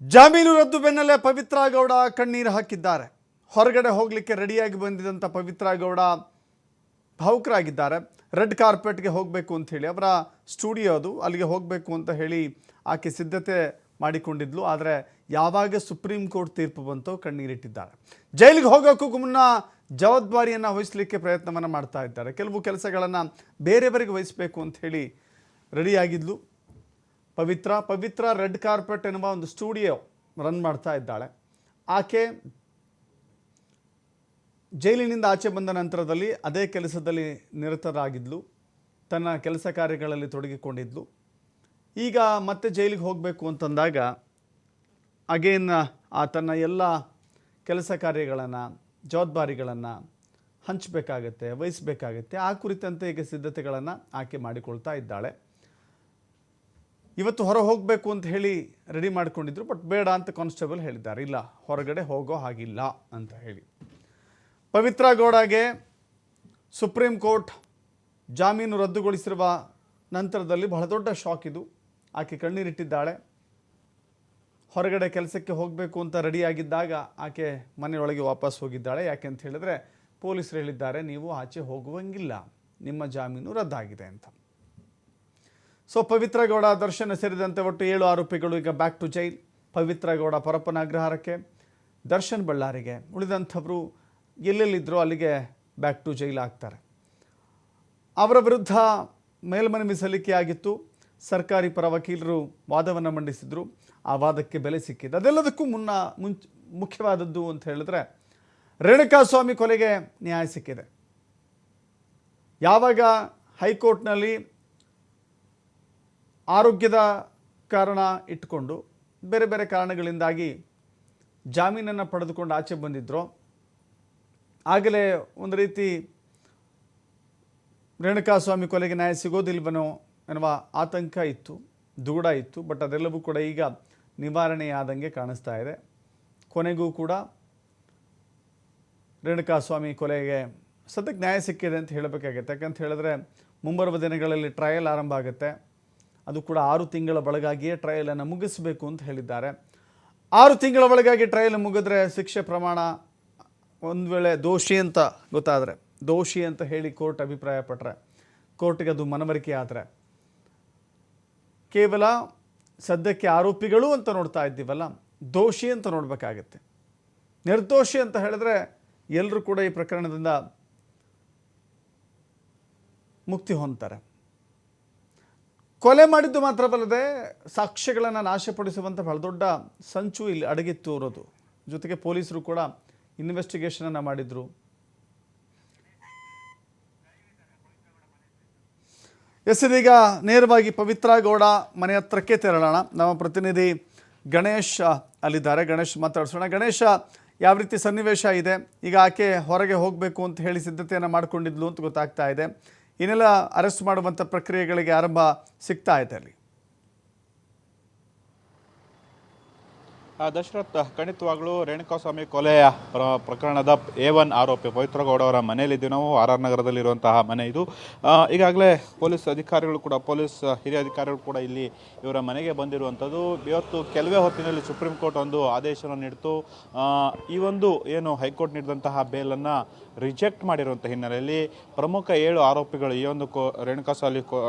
ಜಾಮೀನು ರದ್ದು ಬೆನ್ನಲ್ಲೇ ಪವಿತ್ರ ಗೌಡ ಕಣ್ಣೀರು ಹಾಕಿದ್ದಾರೆ. ಹೊರಗಡೆ ಹೋಗಲಿಕ್ಕೆ ರೆಡಿಯಾಗಿ ಬಂದಿದ್ದಂಥ ಪವಿತ್ರ ಗೌಡ ಭಾವುಕರಾಗಿದ್ದಾರೆ. ರೆಡ್ ಕಾರ್ಪೆಟ್ಗೆ ಹೋಗಬೇಕು ಅಂತ ಹೇಳಿ ಅವರ ಸ್ಟುಡಿಯೋ ಅದು, ಅಲ್ಲಿಗೆ ಹೋಗಬೇಕು ಅಂತ ಹೇಳಿ ಆಕೆ ಸಿದ್ಧತೆ ಮಾಡಿಕೊಂಡಿದ್ಲು. ಆದರೆ ಯಾವಾಗ ಸುಪ್ರೀಂ ಕೋರ್ಟ್ ತೀರ್ಪು ಬಂತೋ ಕಣ್ಣೀರಿಟ್ಟಿದ್ದಾರೆ. ಜೈಲಿಗೆ ಹೋಗೋಕ್ಕೂ ಮುನ್ನ ಜವಾಬ್ದಾರಿಯನ್ನು ವಹಿಸಲಿಕ್ಕೆ ಪ್ರಯತ್ನವನ್ನು ಮಾಡ್ತಾ ಇದ್ದಾರೆ. ಕೆಲವು ಕೆಲಸಗಳನ್ನು ಬೇರೆಯವರಿಗೆ ವಹಿಸಬೇಕು ಅಂತ ಹೇಳಿ ರೆಡಿಯಾಗಿದ್ಲು ಪವಿತ್ರ ರೆಡ್ ಕಾರ್ಪೆಟ್ ಎನ್ನುವ ಒಂದು ಸ್ಟುಡಿಯೋ ರನ್ ಮಾಡ್ತಾ ಇದ್ದಾಳೆ. ಆಕೆ ಜೈಲಿನಿಂದ ಆಚೆ ಬಂದ ನಂತರದಲ್ಲಿ ಅದೇ ಕೆಲಸದಲ್ಲಿ ನಿರತರಾಗಿದ್ಲು, ತನ್ನ ಕೆಲಸ ಕಾರ್ಯಗಳಲ್ಲಿ ತೊಡಗಿಕೊಂಡಿದ್ಲು. ಈಗ ಮತ್ತೆ ಜೈಲಿಗೆ ಹೋಗಬೇಕು ಅಂತಂದಾಗ ಅಗೇನ್ ತನ್ನ ಎಲ್ಲ ಕೆಲಸ ಕಾರ್ಯಗಳನ್ನು ಜವಾಬ್ದಾರಿಗಳನ್ನು ಹಂಚಬೇಕಾಗತ್ತೆ, ವಹಿಸಬೇಕಾಗತ್ತೆ. ಆ ಕುರಿತಂತೆ ಈಗ ಸಿದ್ಧತೆಗಳನ್ನು ಆಕೆ ಮಾಡಿಕೊಳ್ತಾ ಇದ್ದಾಳೆ. ಇವತ್ತು ಹೊರ ಹೋಗಬೇಕು ಅಂತ ಹೇಳಿ ರೆಡಿ ಮಾಡಿಕೊಂಡಿದ್ರು, ಬಟ್ ಬೇಡ ಅಂತ ಕಾನ್ಸ್ಟೇಬಲ್ ಹೇಳಿದ್ದಾರೆ. ಇಲ್ಲ, ಹೊರಗಡೆ ಹೋಗೋ ಹಾಗಿಲ್ಲ ಅಂತ ಹೇಳಿ. ಪವಿತ್ರ ಗೌಡಗೆ ಸುಪ್ರೀಂ ಕೋರ್ಟ್ ಜಾಮೀನು ರದ್ದುಗೊಳಿಸಿರುವ ನಂತರದಲ್ಲಿ ಬಹಳ ದೊಡ್ಡ ಶಾಕ್ ಇದು. ಆಕೆ ಕಣ್ಣೀರಿಟ್ಟಿದ್ದಾಳೆ. ಹೊರಗಡೆ ಕೆಲಸಕ್ಕೆ ಹೋಗಬೇಕು ಅಂತ ರೆಡಿಯಾಗಿದ್ದಾಗ ಆಕೆ ಮನೆಯೊಳಗೆ ವಾಪಸ್ ಹೋಗಿದ್ದಾಳೆ. ಯಾಕೆ ಅಂತ ಹೇಳಿದ್ರೆ ಪೊಲೀಸರು ಹೇಳಿದ್ದಾರೆ, ನೀವು ಆಚೆ ಹೋಗುವಂಗಿಲ್ಲ, ನಿಮ್ಮ ಜಾಮೀನು ರದ್ದಾಗಿದೆ ಅಂತ. ಸೊ ಪವಿತ್ರ ಗೌಡ, ದರ್ಶನ್ ಸೇರಿದಂತೆ ಒಟ್ಟು 7 ಆರೋಪಿಗಳು ಈಗ back to jail. Pavithra Gowda Parappana ಅಗ್ರಹಾರಕ್ಕೆ, Darshan ಬಳ್ಳಾರಿಗೆ, ಉಳಿದಂಥವರು ಎಲ್ಲೆಲ್ಲಿದ್ದರೋ ಅಲ್ಲಿಗೆ ಬ್ಯಾಕ್ ಟು ಜೈಲ್ ಆಗ್ತಾರೆ. ಅವರ ವಿರುದ್ಧ ಮೇಲ್ಮನವಿ ಸಲ್ಲಿಕೆಯಾಗಿತ್ತು. ಸರ್ಕಾರಿ ಪರ ವಕೀಲರು ವಾದವನ್ನು ಮಂಡಿಸಿದರು. ಆ ವಾದಕ್ಕೆ ಬೆಲೆ ಸಿಕ್ಕಿದೆ. ಅದೆಲ್ಲದಕ್ಕೂ ಮುಖ್ಯವಾದದ್ದು ಅಂತ ಹೇಳಿದ್ರೆ ರೇಣುಕಾಸ್ವಾಮಿ ಕೊಲೆಗೆ ನ್ಯಾಯ ಸಿಕ್ಕಿದೆ. ಯಾವಾಗ ಹೈಕೋರ್ಟ್ನಲ್ಲಿ ಆರೋಗ್ಯದ ಕಾರಣ ಇಟ್ಟುಕೊಂಡು ಬೇರೆ ಬೇರೆ ಕಾರಣಗಳಿಂದಾಗಿ ಜಾಮೀನನ್ನು ಪಡೆದುಕೊಂಡು ಆಚೆ ಬಂದಿದ್ರೋ ಆಗಲೇ ಒಂದು ರೀತಿ ರೇಣುಕಾಸ್ವಾಮಿ ಕೊಲೆಗೆ ನ್ಯಾಯ ಸಿಗೋದಿಲ್ವನೋ ಎನ್ನುವ ಆತಂಕ ಇತ್ತು, ದೂಡ ಇತ್ತು. ಬಟ್ ಅದೆಲ್ಲವೂ ಕೂಡ ಈಗ ನಿವಾರಣೆಯಾದಂಗೆ ಕಾಣಿಸ್ತಾ ಇದೆ. ಕೊನೆಗೂ ಕೂಡ ರೇಣುಕಾಸ್ವಾಮಿ ಕೊಲೆಗೆ ಸದ್ಯಕ್ಕೆ ನ್ಯಾಯ ಸಿಕ್ಕಿದೆ ಅಂತ ಹೇಳಬೇಕಾಗತ್ತೆ. ಯಾಕಂತ ಹೇಳಿದ್ರೆ ಮುಂಬರುವ ದಿನಗಳಲ್ಲಿ ಟ್ರಯಲ್ ಆರಂಭ ಆಗುತ್ತೆ. ಅದು ಕೂಡ 6 ತಿಂಗಳ ಒಳಗಾಗಿಯೇ ಟ್ರಯಲನ್ನು ಮುಗಿಸಬೇಕು ಅಂತ ಹೇಳಿದ್ದಾರೆ. 6 ತಿಂಗಳ ಒಳಗಾಗಿ ಟ್ರಯಲ್ ಮುಗಿದ್ರೆ ಶಿಕ್ಷೆ ಪ್ರಮಾಣ ಒಂದು ವೇಳೆ ದೋಷಿ ಅಂತ ಗೊತ್ತಾದರೆ, ದೋಷಿ ಅಂತ ಹೇಳಿ ಕೋರ್ಟ್ ಅಭಿಪ್ರಾಯಪಟ್ಟರೆ, ಕೋರ್ಟ್ಗೆ ಅದು ಮನವರಿಕೆ ಆದರೆ, ಕೇವಲ ಸದ್ಯಕ್ಕೆ ಆರೋಪಿಗಳು ಅಂತ ನೋಡ್ತಾ ಇದ್ದೀವಲ್ಲ, ದೋಷಿ ಅಂತ ನೋಡಬೇಕಾಗತ್ತೆ. ನಿರ್ದೋಷಿ ಅಂತ ಹೇಳಿದ್ರೆ ಎಲ್ಲರೂ ಕೂಡ ಈ ಪ್ರಕರಣದಿಂದ ಮುಕ್ತಿ ಹೊಂದ್ತಾರೆ. ಕೊಲೆ ಮಾಡಿದ್ದು ಮಾತ್ರವಲ್ಲದೆ ಸಾಕ್ಷ್ಯಗಳನ್ನು ನಾಶಪಡಿಸುವಂಥ ಬಹಳ ದೊಡ್ಡ ಸಂಚು ಇಲ್ಲಿ ಅಡಗಿತ್ತು ಇರೋದು. ಜೊತೆಗೆ ಪೊಲೀಸರು ಕೂಡ ಇನ್ವೆಸ್ಟಿಗೇಷನನ್ನು ಮಾಡಿದರು. ಇದೀಗ ನೇರವಾಗಿ ಪವಿತ್ರ ಗೌಡ ಮನೆ ಹತ್ರಕ್ಕೆ ತೆರಳೋಣ. ನಮ್ಮ ಪ್ರತಿನಿಧಿ ಗಣೇಶ್ ಅಲ್ಲಿದ್ದಾರೆ. ಗಣೇಶ್ ಮಾತಾಡಿಸೋಣ. ಗಣೇಶ, ಯಾವ ರೀತಿ ಸನ್ನಿವೇಶ ಇದೆ? ಈಗ ಆಕೆ ಹೊರಗೆ ಹೋಗಬೇಕು ಅಂತ ಹೇಳಿ ಸಿದ್ಧತೆಯನ್ನು ಮಾಡಿಕೊಂಡಿದ್ಲು ಅಂತ ಗೊತ್ತಾಗ್ತಾ ಇದೆ. ಇನ್ನೆಲ್ಲ ಅರೆಸ್ಟ್ ಮಾಡುವಂಥ ಪ್ರಕ್ರಿಯೆಗಳಿಗೆ ಆರಂಭ ಸಿಗ್ತಾ ಇದೆ ಅಲ್ಲಿ. ದಶರಥ್, ಖಂಡಿತವಾಗ್ಲೂ ರೇಣುಕಾಸ್ವಾಮಿ ಕೊಲೆಯ ಪ್ರಕರಣದ A1 ಆರೋಪಿ ಪವಿತ್ರ ಗೌಡ ಅವರ ಮನೆಯಲ್ಲಿದ್ದೀವಿ ನಾವು. RR ನಗರದಲ್ಲಿರುವಂತಹ ಮನೆ ಇದು. ಈಗಾಗಲೇ ಪೊಲೀಸ್ ಅಧಿಕಾರಿಗಳು ಕೂಡ, ಪೊಲೀಸ್ ಹಿರಿಯ ಅಧಿಕಾರಿಗಳು ಕೂಡ ಇಲ್ಲಿ ಇವರ ಮನೆಗೆ ಬಂದಿರುವಂಥದ್ದು. ಇವತ್ತು ಕೆಲವೇ ಹೊತ್ತಿನಲ್ಲಿ ಸುಪ್ರೀಂ ಕೋರ್ಟ್ ಒಂದು ಆದೇಶವನ್ನು ನೀಡಿತು. ಈ ಒಂದು ಏನು ಹೈಕೋರ್ಟ್ ನೀಡಿದಂತಹ ಬೇಲನ್ನು ರಿಜೆಕ್ಟ್ ಮಾಡಿರುವಂಥ ಹಿನ್ನೆಲೆಯಲ್ಲಿ ಪ್ರಮುಖ 7 ಆರೋಪಿಗಳು ಈ ಒಂದು ರೇಣುಕಾಸ್ವಾಮಿ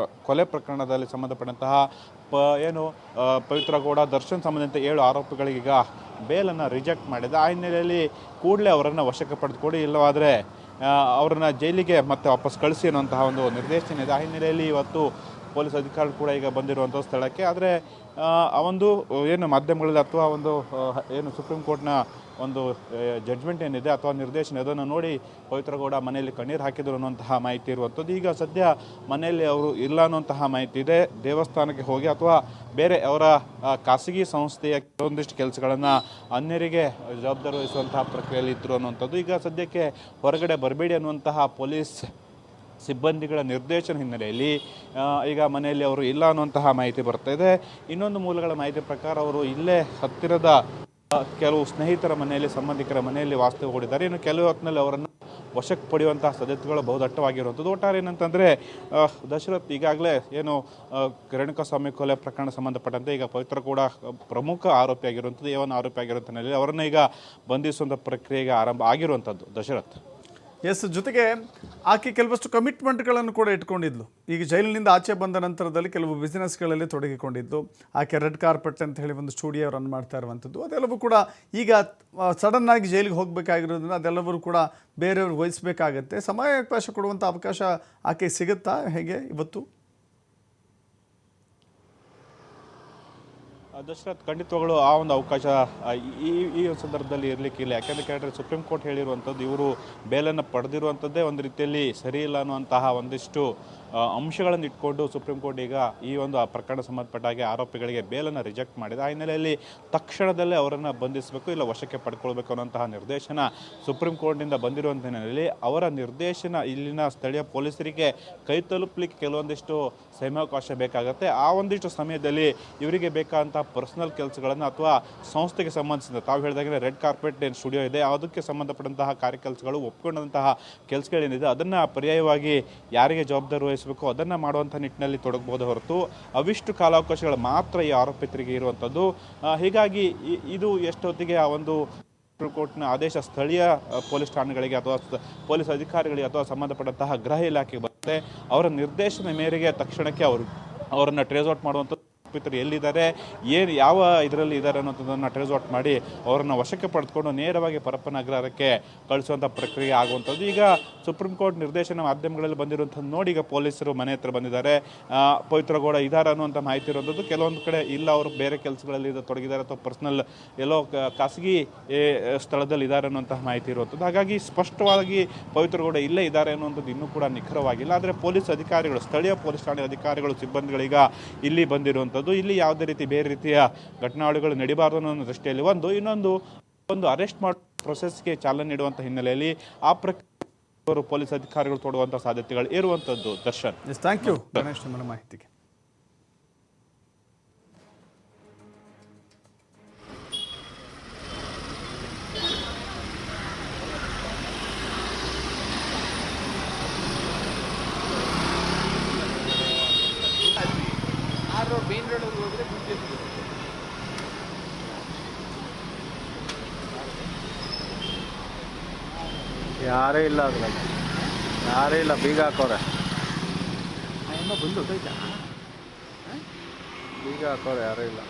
ಕೊಲೆ ಪ್ರಕರಣದಲ್ಲಿ ಸಂಬಂಧಪಟ್ಟಂತಹ ಪವಿತ್ರ ಗೌಡ, ದರ್ಶನ್ ಸಂಬಂಧಿತ 7 ಆರೋಪಿಗಳಿಗೀಗ ಬೇಲನ್ನು ರಿಜೆಕ್ಟ್ ಮಾಡಿದೆ. ಆ ಹಿನ್ನೆಲೆಯಲ್ಲಿ ಕೂಡಲೇ ಅವರನ್ನು ವಶಕ್ಕೆ ಪಡೆದುಕೊಡಿ, ಇಲ್ಲವಾದರೆ ಅವರನ್ನು ಜೈಲಿಗೆ ಮತ್ತೆ ವಾಪಸ್ ಕಳಿಸಿ ಅನ್ನುವಂತಹ ಒಂದು ನಿರ್ದೇಶನ ಇದೆ. ಆ ಹಿನ್ನೆಲೆಯಲ್ಲಿ ಇವತ್ತು ಪೊಲೀಸ್ ಅಧಿಕಾರಿಗಳು ಕೂಡ ಈಗ ಬಂದಿರುವಂಥ ಸ್ಥಳಕ್ಕೆ. ಆದರೆ ಆ ಒಂದು ಮಾಧ್ಯಮಗಳಲ್ಲಿ ಅಥವಾ ಒಂದು ಸುಪ್ರೀಂ ಕೋರ್ಟ್ನ ಒಂದು ಜಡ್ಜ್ಮೆಂಟ್ ಏನಿದೆ ಅಥವಾ ನಿರ್ದೇಶನ, ಅದನ್ನು ನೋಡಿ ಪವಿತ್ರ ಗೌಡ ಮನೆಯಲ್ಲಿ ಕಣ್ಣೀರು ಹಾಕಿದರು ಅನ್ನುವಂತಹ ಮಾಹಿತಿ ಇರುವಂಥದ್ದು. ಈಗ ಸದ್ಯ ಮನೆಯಲ್ಲಿ ಅವರು ಇಲ್ಲ ಅನ್ನುವಂತಹ ಮಾಹಿತಿ ಇದೆ. ದೇವಸ್ಥಾನಕ್ಕೆ ಹೋಗಿ ಅಥವಾ ಬೇರೆ ಅವರ ಖಾಸಗಿ ಸಂಸ್ಥೆಯ ಕೆಲವೊಂದಿಷ್ಟು ಕೆಲಸಗಳನ್ನು ಅನ್ಯರಿಗೆ ಜವಾಬ್ದಾರಿ ವಹಿಸುವಂತಹ ಪ್ರಕ್ರಿಯೆಯಲ್ಲಿ ಇದ್ದರು ಅನ್ನುವಂಥದ್ದು. ಈಗ ಸದ್ಯಕ್ಕೆ ಹೊರಗಡೆ ಬರಬೇಡಿ ಅನ್ನುವಂತಹ ಪೊಲೀಸ್ ಸಿಬ್ಬಂದಿಗಳ ನಿರ್ದೇಶನ ಹಿನ್ನೆಲೆಯಲ್ಲಿ ಈಗ ಮನೆಯಲ್ಲಿ ಅವರು ಇಲ್ಲ ಅನ್ನುವಂತಹ ಮಾಹಿತಿ ಬರ್ತಾ ಇದೆ. ಇನ್ನೊಂದು ಮೂಲಗಳ ಮಾಹಿತಿ ಪ್ರಕಾರ ಅವರು ಇಲ್ಲೇ ಹತ್ತಿರದ ಕೆಲವು ಸ್ನೇಹಿತರ ಮನೆಯಲ್ಲಿ, ಸಂಬಂಧಿಕರ ಮನೆಯಲ್ಲಿ ವಾಸ್ತವ್ಯ ಹೂಡಿದ್ದಾರೆ. ಇನ್ನು ಕೆಲವು ಹೊತ್ತಿನಲ್ಲಿ ಅವರನ್ನು ವಶಕ್ಕೆ ಪಡೆಯುವಂತಹ ಸಾಧ್ಯತೆಗಳು ಬಹುದಟ್ಟವಾಗಿರುವಂಥದ್ದು. ಒಟ್ಟಾರೆ ಏನಂತಂದರೆ ದಶರಥ್ ಈಗಾಗಲೇ ಏನು ರೇಣುಕಾಸ್ವಾಮಿ ಕೊಲೆ ಪ್ರಕರಣ ಸಂಬಂಧಪಟ್ಟಂತೆ ಈಗ ಪವಿತ್ರ ಕೂಡ ಪ್ರಮುಖ ಆರೋಪಿಯಾಗಿರುವಂಥದ್ದು, A1 ಆರೋಪಿಯಾಗಿರುವಂಥ ನೆಲೆಯಲ್ಲಿ ಅವರನ್ನು ಈಗ ಬಂಧಿಸುವಂಥ ಪ್ರಕ್ರಿಯೆಗೆ ಆರಂಭ ಆಗಿರುವಂಥದ್ದು. ದಶರಥ್ ಎಸ್, ಜೊತೆಗೆ ಆಕೆ ಕೆಲವಷ್ಟು ಕಮಿಟ್ಮೆಂಟ್ಗಳನ್ನು ಕೂಡ ಇಟ್ಕೊಂಡಿದ್ಲು. ಈಗ ಜೈಲಿನಿಂದ ಆಚೆ ಬಂದ ನಂತರದಲ್ಲಿ ಕೆಲವು ಬಿಸ್ನೆಸ್ಗಳಲ್ಲಿ ತೊಡಗಿಕೊಂಡಿದ್ದು, ಆಕೆ ರೆಡ್ ಕಾರ್ಪೆಟ್ ಅಂತ ಹೇಳಿ ಒಂದು ಸ್ಟುಡಿಯೋ ರನ್ ಮಾಡ್ತಾ ಇರುವಂಥದ್ದು, ಅದೆಲ್ಲವೂ ಕೂಡ ಈಗ ಸಡನ್ನಾಗಿ ಜೈಲಿಗೆ ಹೋಗಬೇಕಾಗಿರೋದ್ರಿಂದ ಅದೆಲ್ಲವೂ ಕೂಡ ಬೇರೆಯವ್ರಿಗೆ ವಹಿಸಬೇಕಾಗತ್ತೆ. ಸಮಯಾವಕಾಶ ಕೊಡುವಂಥ ಅವಕಾಶ ಆಕೆ ಸಿಗುತ್ತಾ ಹೇಗೆ ಇವತ್ತು? ದಶರಥ್ ಖಂಡಿತವಾಗಲೂ ಆ ಒಂದು ಅವಕಾಶ ಈ ಸಂದರ್ಭದಲ್ಲಿ ಇರಲಿಕ್ಕಿಲ್ಲ. ಯಾಕೆಂದರೆ ಕೇಳಿದ್ರೆ ಸುಪ್ರೀಂ ಕೋರ್ಟ್ ಹೇಳಿರುವಂಥದ್ದು ಇವರು ಬೇಲನ್ನು ಪಡೆದಿರುವಂಥದ್ದೇ ಒಂದು ರೀತಿಯಲ್ಲಿ ಸರಿ ಇಲ್ಲ ಅನ್ನುವಂತಹ ಒಂದಿಷ್ಟು ಅಂಶಗಳನ್ನು ಇಟ್ಕೊಂಡು ಸುಪ್ರೀಂ ಕೋರ್ಟ್ ಈಗ ಈ ಒಂದು ಪ್ರಕರಣ ಸಂಬಂಧಪಟ್ಟ ಹಾಗೆ ಆರೋಪಿಗಳಿಗೆ ಬೇಲನ್ನು ರಿಜೆಕ್ಟ್ ಮಾಡಿದೆ. ಆ ಹಿನ್ನೆಲೆಯಲ್ಲಿ ತಕ್ಷಣದಲ್ಲೇ ಅವರನ್ನು ಬಂಧಿಸಬೇಕು, ಇಲ್ಲ ವಶಕ್ಕೆ ಪಡ್ಕೊಳ್ಬೇಕು ಅನ್ನೋಂತಹ ನಿರ್ದೇಶನ ಸುಪ್ರೀಂ ಕೋರ್ಟ್ನಿಂದ ಬಂದಿರುವಂಥ ಹಿನ್ನೆಲೆಯಲ್ಲಿ ಅವರ ನಿರ್ದೇಶನ ಇಲ್ಲಿನ ಸ್ಥಳೀಯ ಪೊಲೀಸರಿಗೆ ಕೈ ತಲುಪಲಿಕ್ಕೆ ಕೆಲವೊಂದಿಷ್ಟು ಸಮಯಾವಕಾಶ ಬೇಕಾಗುತ್ತೆ. ಆ ಒಂದಿಷ್ಟು ಸಮಯದಲ್ಲಿ ಇವರಿಗೆ ಬೇಕಾದಂಥ ಪರ್ಸನಲ್ ಕೆಲಸಗಳನ್ನು ಅಥವಾ ಸಂಸ್ಥೆಗೆ ಸಂಬಂಧಿಸಿದ ತಾವು ಹೇಳಿದಾಗೆ ರೆಡ್ ಕಾರ್ಪೆಟ್ ಏನು ಸ್ಟುಡಿಯೋ ಇದೆ ಅದಕ್ಕೆ ಸಂಬಂಧಪಟ್ಟಂತಹ ಕಾರ್ಯಕೆಲಸಗಳು ಒಪ್ಪಿಕೊಂಡಂತಹ ಕೆಲಸಗಳೇನಿದೆ ಅದನ್ನು ಪರ್ಯಾಯವಾಗಿ ಯಾರಿಗೆ ಜವಾಬ್ದಾರಿ ವಹಿಸಬೇಕು ಅದನ್ನು ಮಾಡುವಂಥ ನಿಟ್ಟಿನಲ್ಲಿ ತೊಡಗಬಹುದು ಹೊರತು ಅವಿಷ್ಟು ಕಾಲಾವಕಾಶಗಳು ಮಾತ್ರ ಈ ಆರೋಪಿತರಿಗೆ ಇರುವಂಥದ್ದು. ಹೀಗಾಗಿ ಇದು ಎಷ್ಟೊತ್ತಿಗೆ ಆ ಒಂದು ಸುಪ್ರೀಂ ಕೋರ್ಟ್ನ ಆದೇಶ ಸ್ಥಳೀಯ ಪೊಲೀಸ್ ಠಾಣೆಗಳಿಗೆ ಅಥವಾ ಪೊಲೀಸ್ ಅಧಿಕಾರಿಗಳಿಗೆ ಅಥವಾ ಸಂಬಂಧಪಟ್ಟಂತಹ ಗೃಹ ಇಲಾಖೆಗೆ ಬರುತ್ತೆ. ಅವರ ನಿರ್ದೇಶನ ಮೇರೆಗೆ ತಕ್ಷಣಕ್ಕೆ ಅವರನ್ನು ಟ್ರೇಸ್ ಔಟ್ ಮಾಡುವಂಥದ್ದು, ಆರೋಪಿತರು ಎಲ್ಲಿದ್ದಾರೆ, ಏನು ಯಾವ ಇದರಲ್ಲಿ ಇದ್ದಾರೆ ಅನ್ನೋದನ್ನು ಟ್ರೇಸ್ ಔಟ್ ಮಾಡಿ ಅವರನ್ನು ವಶಕ್ಕೆ ಪಡೆದುಕೊಂಡು ನೇರವಾಗಿ ಪರಪ್ಪನ ಅಗ್ರಹಾರಕ್ಕೆ ಕಳಿಸುವಂಥ ಪ್ರಕ್ರಿಯೆ ಆಗುವಂಥದ್ದು. ಈಗ ಸುಪ್ರೀಂ ಕೋರ್ಟ್ ನಿರ್ದೇಶನ ಮಾಧ್ಯಮಗಳಲ್ಲಿ ಬಂದಿರುವಂಥದ್ದು ನೋಡಿ ಈಗ ಪೊಲೀಸರು ಮನೆ ಹತ್ರ ಬಂದಿದ್ದಾರೆ. ಪವಿತ್ರ ಗೌಡ ಇದ್ದಾರೆ ಅನ್ನುವಂಥ ಮಾಹಿತಿ ಇರುವಂಥದ್ದು. ಕೆಲವೊಂದು ಕಡೆ ಇಲ್ಲ ಅವರು ಬೇರೆ ಕೆಲಸಗಳಲ್ಲಿ ತೊಡಗಿದ್ದಾರೆ ಅಥವಾ ಪರ್ಸನಲ್ ಎಲ್ಲೋ ಖಾಸಗಿ ಸ್ಥಳದಲ್ಲಿ ಇದ್ದಾರೆ ಅನ್ನುವಂತಹ ಮಾಹಿತಿ ಇರುವಂಥದ್ದು. ಹಾಗಾಗಿ ಸ್ಪಷ್ಟವಾಗಿ ಪವಿತ್ರ ಗೌಡ ಇಲ್ಲೇ ಇದ್ದಾರೆ ಅನ್ನುವಂಥದ್ದು ಇನ್ನೂ ಕೂಡ ನಿಖರವಾಗಿಲ್ಲ. ಆದರೆ ಪೊಲೀಸ್ ಅಧಿಕಾರಿಗಳು, ಸ್ಥಳೀಯ ಪೊಲೀಸ್ ಠಾಣೆ ಅಧಿಕಾರಿಗಳು, ಸಿಬ್ಬಂದಿಗಳೀಗ ಇಲ್ಲಿ ಬಂದಿರುವಂಥದ್ದು. ಇಲ್ಲಿ ಯಾವುದೇ ರೀತಿ ಬೇರೆ ರೀತಿಯ ಘಟನಾವಳಿಗಳು ನಡೀಬಾರದು ಅನ್ನೋ ದೃಷ್ಟಿಯಲ್ಲಿ ಒಂದು ಅರೆಸ್ಟ್ ಮಾಡೋ ಪ್ರೊಸೆಸ್ಗೆ ಚಾಲನೆ ನೀಡುವಂಥ ಹಿನ್ನೆಲೆಯಲ್ಲಿ ಆ ಪ್ರಕ್ರಿಯೆ ಪೊಲೀಸ್ ಅಧಿಕಾರಿಗಳು ತೊಡುವಂಥ ಸಾಧ್ಯತೆಗಳು ಇರುವಂಥದ್ದು. ದರ್ಶನ್, ಥ್ಯಾಂಕ್ ಯು ಗಣೇಶ್ ನಿಮ್ಮನ್ನ ಮಾಹಿತಿಗೆ. ಯಾರೇ ಇಲ್ಲ ಅದ್ರಲ್ಲಿ, ಯಾರೇ ಇಲ್ಲ, ಬೀಗ ಹಾಕೋರೆ, ಬೀಗ ಹಾಕೋರೆ, ಯಾರೇ ಇಲ್ಲ.